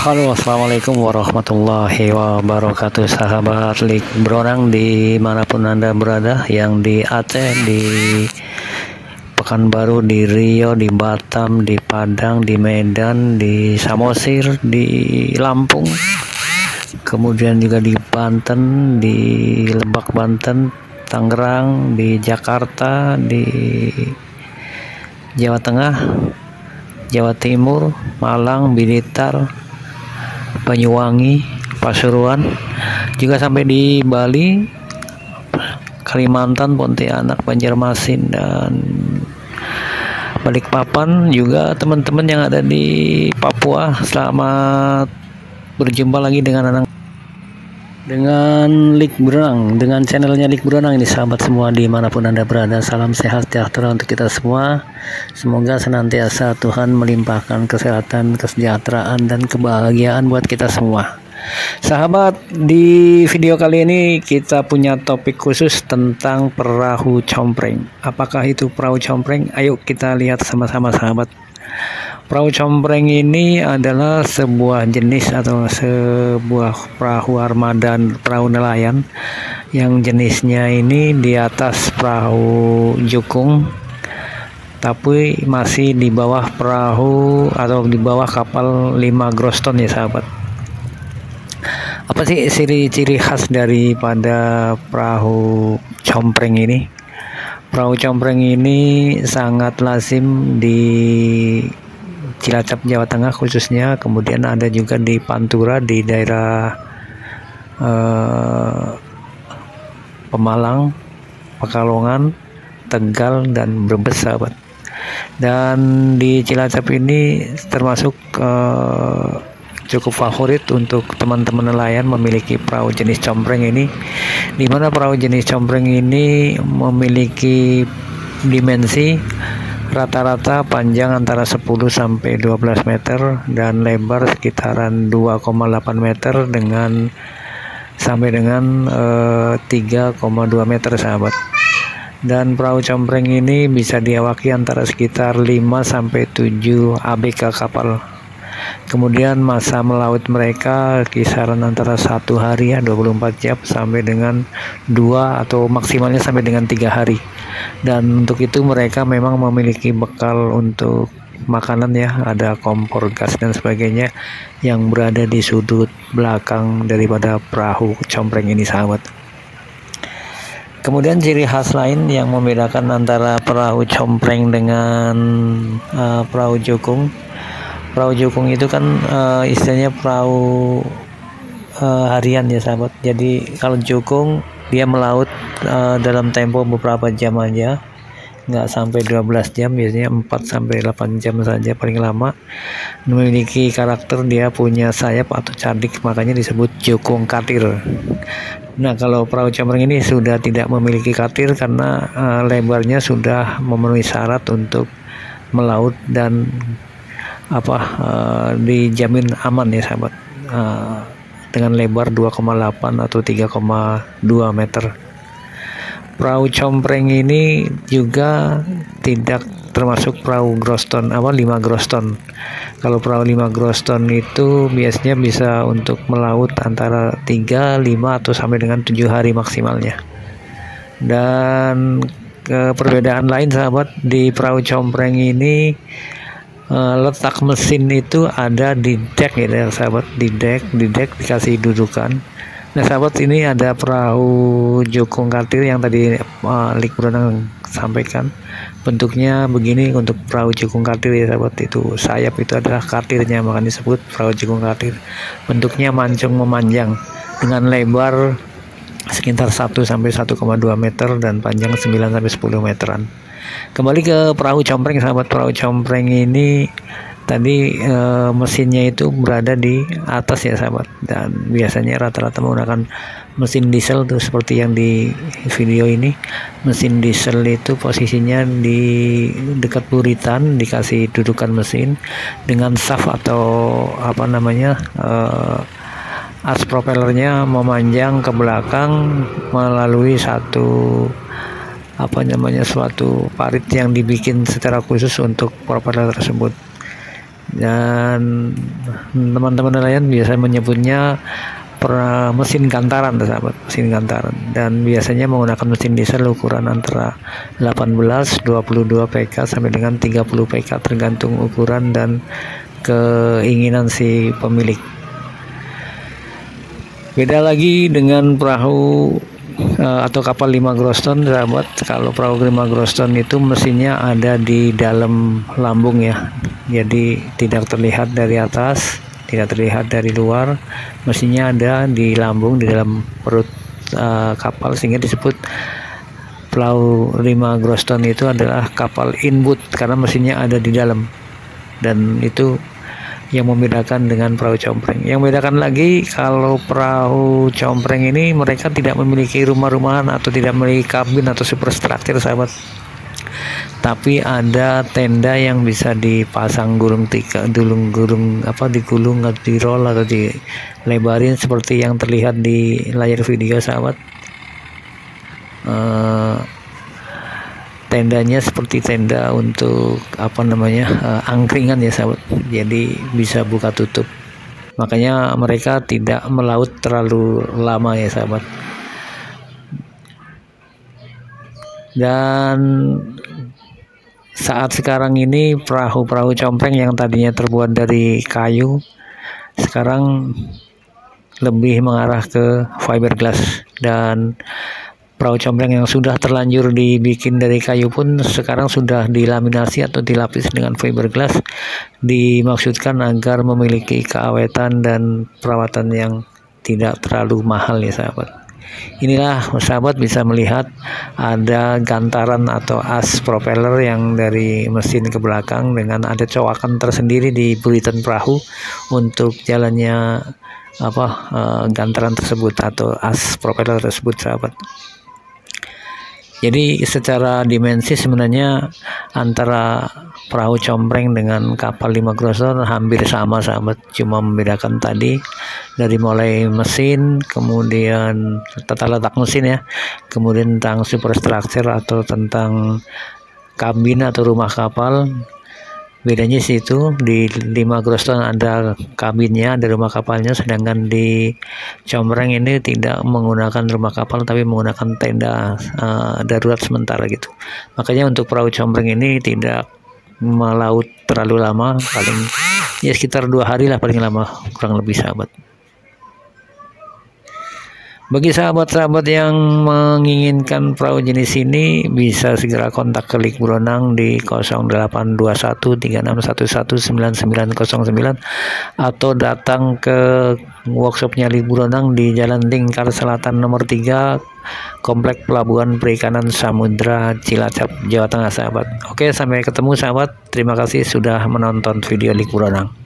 Halo, assalamualaikum warahmatullahi wabarakatuh, sahabat Lik Bronang dimanapun Anda berada, yang di Aceh, di Pekanbaru, di Riau, di Batam, di Padang, di Medan, di Samosir, di Lampung, kemudian juga di Banten, di Lebak Banten, Tangerang, di Jakarta, di Jawa Tengah, Jawa Timur, Malang, Blitar, Banyuwangi, Pasuruan, juga sampai di Bali, Kalimantan, Pontianak, Banjarmasin, dan Balikpapan, juga teman-teman yang ada di Papua. Selamat berjumpa lagi dengan Lik Berenang, dengan channelnya Lik Berenang ini, sahabat semua dimanapun Anda berada. Salam sehat sejahtera untuk kita semua. Semoga senantiasa Tuhan melimpahkan kesehatan, kesejahteraan, dan kebahagiaan buat kita semua. Sahabat, di video kali ini kita punya topik khusus tentang perahu compreng. Apakah itu perahu compreng? Ayo kita lihat sama-sama, sahabat. Perahu compreng ini adalah sebuah jenis atau sebuah perahu armada, perahu nelayan yang jenisnya ini di atas perahu jukung, tapi masih di bawah perahu atau di bawah kapal 5 groston ya, sahabat. Apa sih ciri-ciri khas daripada perahu compreng ini? Perahu compreng ini sangat lazim di Cilacap, Jawa Tengah khususnya, kemudian ada juga di Pantura di daerah Pemalang, Pekalongan, Tegal, dan Brebes, sahabat. Dan di Cilacap ini termasuk cukup favorit untuk teman-teman nelayan memiliki perahu jenis compreng ini, di mana perahu jenis compreng ini memiliki dimensi rata-rata panjang antara 10 sampai 12 meter dan lebar sekitaran 2,8 meter dengan sampai dengan 3,2 meter, sahabat. Dan perahu compreng ini bisa diawaki antara sekitar 5 sampai 7 ABK kapal. Kemudian masa melaut mereka kisaran antara 1 hari ya, 24 jam sampai dengan 2 atau maksimalnya sampai dengan 3 hari. Dan untuk itu mereka memang memiliki bekal untuk makanan ya, ada kompor gas dan sebagainya yang berada di sudut belakang daripada perahu compreng ini, sahabat. Kemudian ciri khas lain yang membedakan antara perahu compreng dengan perahu jukung. Perahu jukung itu kan istilahnya perahu harian ya, sahabat. Jadi kalau jukung dia melaut dalam tempo beberapa jam aja, nggak sampai 12 jam, biasanya 4 sampai 8 jam saja paling lama. Memiliki karakter dia punya sayap atau cadik, makanya disebut jukung katir. Nah, kalau perahu compreng ini sudah tidak memiliki katir karena lebarnya sudah memenuhi syarat untuk melaut dan dijamin aman ya, sahabat, dengan lebar 2,8 atau 3,2 meter. Perahu compreng ini juga tidak termasuk perahu groston 5 groston. Kalau perahu 5 groston itu biasanya bisa untuk melaut antara 3, 5 atau sampai dengan 7 hari maksimalnya. Dan perbedaan lain, sahabat, di perahu compreng ini letak mesin itu ada di dek ya, sahabat. Di dek dikasih dudukan. Nah, sahabat, ini ada perahu jukung katir yang tadi Lik Berenang sampaikan. Bentuknya begini untuk perahu jukung katir ya, sahabat. Itu sayap itu adalah katirnya, makanya disebut perahu jukung katir. Bentuknya mancung memanjang dengan lebar sekitar 1 sampai 1,2 meter dan panjang 9 sampai 10 meteran. Kembali ke perahu compreng, sahabat. Perahu compreng ini tadi mesinnya itu berada di atas ya, sahabat, dan biasanya rata-rata menggunakan mesin diesel tuh seperti yang di video ini. Mesin diesel itu posisinya di dekat buritan, dikasih dudukan mesin dengan shaft atau as propellernya memanjang ke belakang melalui suatu parit yang dibikin secara khusus untuk propeller tersebut. dan teman-teman nelayan biasa menyebutnya mesin gantaran, sahabat, mesin gantaran, dan biasanya menggunakan mesin diesel ukuran antara 18, 22 PK sampai dengan 30 PK tergantung ukuran dan keinginan si pemilik. Beda lagi dengan perahu atau kapal 5 groston, sahabat. Kalau perahu 5 groston itu mesinnya ada di dalam lambung ya, jadi tidak terlihat dari atas, tidak terlihat dari luar. Mesinnya ada di lambung, di dalam perut kapal, sehingga disebut perahu 5 groston itu adalah kapal inboot karena mesinnya ada di dalam, dan itu yang membedakan dengan perahu compreng. Yang membedakan lagi, kalau perahu compreng ini mereka tidak memiliki rumah-rumahan atau tidak memiliki kabin atau superstructure, sahabat, tapi ada tenda yang bisa dipasang digulung atau di roll atau dilebarin seperti yang terlihat di layar video, sahabat. Tendanya seperti tenda untuk angkringan ya, sahabat, jadi bisa buka tutup, makanya mereka tidak melaut terlalu lama ya, sahabat. Dan saat sekarang ini perahu-perahu compreng yang tadinya terbuat dari kayu sekarang lebih mengarah ke fiberglass, dan perahu compreng yang sudah terlanjur dibikin dari kayu pun sekarang sudah dilaminasi atau dilapis dengan fiberglass, dimaksudkan agar memiliki keawetan dan perawatan yang tidak terlalu mahal ya, sahabat. Inilah, sahabat, bisa melihat ada gantaran atau as propeller yang dari mesin ke belakang dengan ada cowakan tersendiri di buritan perahu untuk jalannya gantaran tersebut atau as propeller tersebut, sahabat. Jadi secara dimensi sebenarnya antara perahu compreng dengan kapal 5 groston hampir sama, sahabat. Cuma membedakan tadi dari mulai mesin, kemudian tata letak mesin ya, kemudian tentang superstructure atau tentang kabin atau rumah kapal. Bedanya situ, di 5 groston ada kabinnya, ada rumah kapalnya, sedangkan di compreng ini tidak menggunakan rumah kapal tapi menggunakan tenda darurat sementara gitu. Makanya untuk perahu compreng ini tidak melaut terlalu lama, paling ya sekitar 2 hari lah paling lama, kurang lebih, sahabat. Bagi sahabat-sahabat yang menginginkan perahu jenis ini bisa segera kontak ke Lik Bronang di 082136119909 atau datang ke workshopnya Lik Bronang di Jalan Lingkar Selatan nomor 3, Komplek Pelabuhan Perikanan Samudra, Cilacap, Jawa Tengah, sahabat. Oke, sampai ketemu, sahabat. Terima kasih sudah menonton video Lik Bronang.